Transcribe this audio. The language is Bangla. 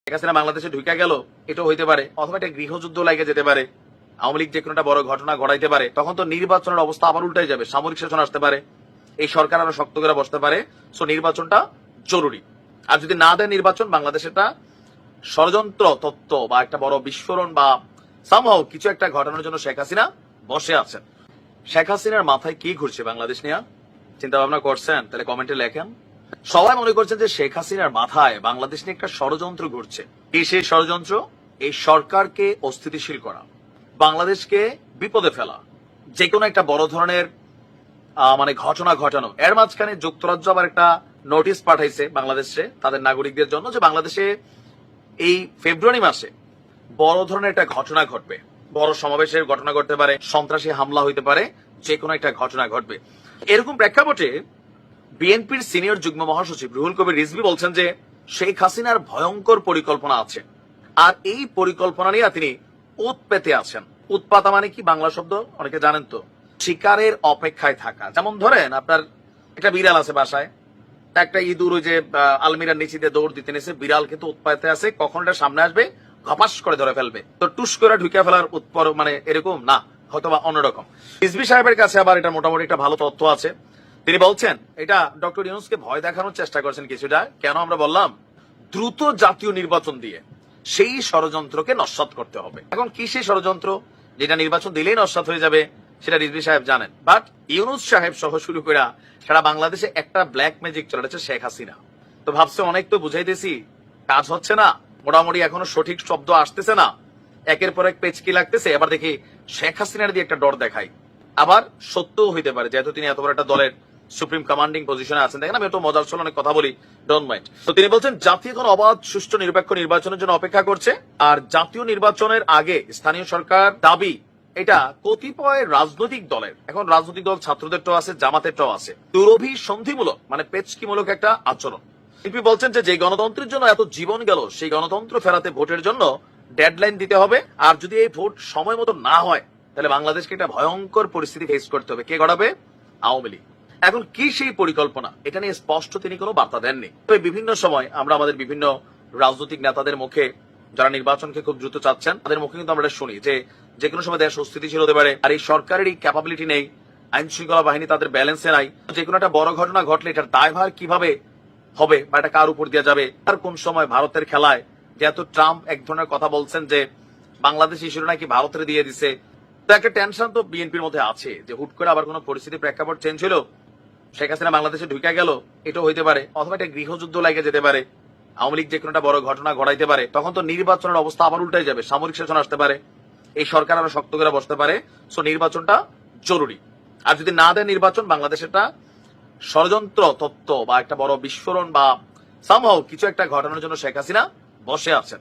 শেখ হাসিনা বাংলাদেশে ঢুকে গেল, এটাও হইতে পারে, অথবা একটা গৃহযুদ্ধ লাগে যেতে পারে, আওয়ামী লীগ যে কোনো একটা বড় ঘটনা ঘটাইতে পারে, তখন তো নির্বাচনের অবস্থা আবার উল্টাই যাবে, সামরিক শাসন আসতে পারে, এই সরকার আরো শক্ত করে বসতে পারে। সো নির্বাচনটা জরুরি। আর যদি না দেয় নির্বাচন, বাংলাদেশে একটা ষড়যন্ত্র তত্ত্ব বা একটা বড় বিস্ফোরণ বা সামহাও কিছু একটা ঘটানোর জন্য শেখ হাসিনা বসে আছেন। শেখ হাসিনার মাথায় কি ঘুরছে বাংলাদেশ নিয়ে চিন্তা ভাবনা করছেন? তাহলে কমেন্টে লেখেন। সবাই মনে করছেন যে শেখ হাসিনার মাথায় বাংলাদেশ নিয়ে একটা ষড়যন্ত্র ঘুরছে। কি সেই ষড়যন্ত্র? এই সরকারকে অস্থিতিশীল করা, বাংলাদেশকে বিপদে ফেলা, যে কোনো একটা বড় ধরনের মানে ঘটনা ঘটানো। এর মাঝখানে যুক্তরাজ্য আবার একটা নোটিশ পাঠাইছে বাংলাদেশে তাদের নাগরিকদের জন্য যে বাংলাদেশে এই ফেব্রুয়ারি মাসে বড় ধরনের একটা ঘটনা ঘটবে, বড় সমাবেশের ঘটনা ঘটতে পারে, সন্ত্রাসী হামলা হইতে পারে, যে কোনো একটা ঘটনা ঘটবে। এরকম প্রেক্ষাপটে বিএনপির সিনিয়র যুগ্ম মহাসচিব রুহুল কবির রিজভী বলছেন যে শেখ হাসিনার ভয়ঙ্কর পরিকল্পনা আছে, আর এই পরিকল্পনা নিয়ে তিনি উৎপেতে আছেন। উৎপাতা মানে কি বাংলা শব্দ অনেকে জানেন তো, শিকারের অপেক্ষায় থাকা। যেমন ধরেন আপনার একটা বিড়াল আছে বাসায়, একটা ইঁদুর ওই যে আলমিরার নিচে দিয়ে দৌড় দিতে নিছে, বিড়াল কিন্তু উৎপাতে আছে, কখন এটা সামনে আসবে ঘপাস করে ধরে ফেলবে, তো টুস করে ঢুকে ফেলার উৎপর মানে এরকম না, হয়তোবা অন্যরকম। রিজভী সাহেবের কাছে আবার এটা মোটামুটি একটা ভালো তথ্য আছে। তিনি বলছেন এটা ডক্টর ইউনূসকে ভয় দেখানোর চেষ্টা করছেন কিছুটা। কেন আমরা বললাম? দ্রুত জাতীয় নির্বাচন দিয়ে সেই ষড়যন্ত্রকে নস্যাৎ করতে হবে। এখন কি সেই ষড়যন্ত্র যেটা নির্বাচন দিলেই নস্যাৎ হয়ে যাবে, সেটা রিজভী সাহেব জানেন। বাট ইউনূস সাহেব সহ শুরু করে সারা বাংলাদেশে একটা ব্ল্যাক ম্যাজিক চলেছে শেখ হাসিনা। তো ভাবছে অনেক তো বুঝাইতেছি, কাজ হচ্ছে না, মোটামুটি এখনো সঠিক শব্দ আসতেছে না, একের পর এক পেচকি লাগতেছে, এবার দেখি শেখ হাসিনার দিয়ে একটা ডর দেখাই। আবার সত্যও হইতে পারে, যেহেতু তিনি এত বড় একটা দলের সুপ্রিম কমান্ডিং পজিশনে আছেন। দেখেন আমি একটু মজার ছলে অনেক কথা বলি, ডোন্ট মাইন্ড। তো তিনি বলছেন জাতি এখন অবাধ সুষ্ঠু নিরপেক্ষ নির্বাচনের জন্য অপেক্ষা করছে, আর জাতীয় নির্বাচনের আগে স্থানীয় সরকার দাবি এটা কতিপয় রাজনৈতিক দলের, এখন রাজনৈতিক দল ছাত্রদেরটাও আছে, জামাতেরটাও আছে, দুরভিসন্ধিমূলক মানে পেচকিমূলক একটা আচরণ। শিল্পী বলছেন যে গণতন্ত্রের জন্য এত জীবন গেল, সেই গণতন্ত্র ফেরাতে ভোটের জন্য ডেডলাইন দিতে হবে, আর যদি এই ভোট সময় মতো না হয় তাহলে বাংলাদেশকে একটা ভয়ঙ্কর পরিস্থিতি ফেস করতে হবে। কে গড়াবে? আওয়ামী লীগ। এখন কি সেই পরিকল্পনা, এটা নিয়ে স্পষ্ট তিনি কোনো বার্তা দেননি। তবে বিভিন্ন সময় আমরা আমাদের বিভিন্ন রাজনৈতিক নেতাদের মুখে, যারা নির্বাচনকে খুব দ্রুত চাচ্ছেন, তাদের মুখে কিন্তু আমরা শুনি যে কোনো সময় দেশ অস্থিতিশীল হতে পারে, আর এই সরকারের এই ক্যাপাবিলিটি নেই, আইন শৃঙ্খলা বাহিনী তাদের ব্যালেন্সে নাই, যে কোনো একটা বড় ঘটনা ঘটলে এটার দায়ভার কিভাবে হবে বা এটা কার উপর দেওয়া যাবে। আর কোন সময় ভারতের খেলায়, যেহেতু ট্রাম্প এক ধরনের কথা বলছেন যে বাংলাদেশ ইস্যুটা নাকি ভারতের দিয়ে দিছে, তো একটা টেনশন তো বিএনপির মধ্যে আছে যে হুট করে আবার কোনো পরিস্থিতি প্রেক্ষাপট চেঞ্জ হলো, শেখ হাসিনা বাংলাদেশে ঢুকে গেল, এটাও হইতে পারে, অথবা একটা গৃহযুদ্ধ লাগে যেতে পারে, আওয়ামী লীগ যে কোনো একটা বড় ঘটনা ঘটাইতে পারে, তখন তো নির্বাচনের অবস্থা আবার উল্টাই যাবে, সামরিক শাসন আসতে পারে, এই সরকার আরো শক্ত করে বসতে পারে। সো নির্বাচনটা জরুরি। আর যদি না দেয় নির্বাচন, বাংলাদেশে একটা ষড়যন্ত্র তত্ত্ব বা একটা বড় বিস্ফোরণ বা সামহাও কিছু একটা ঘটানোর জন্য শেখ হাসিনা বসে আছেন।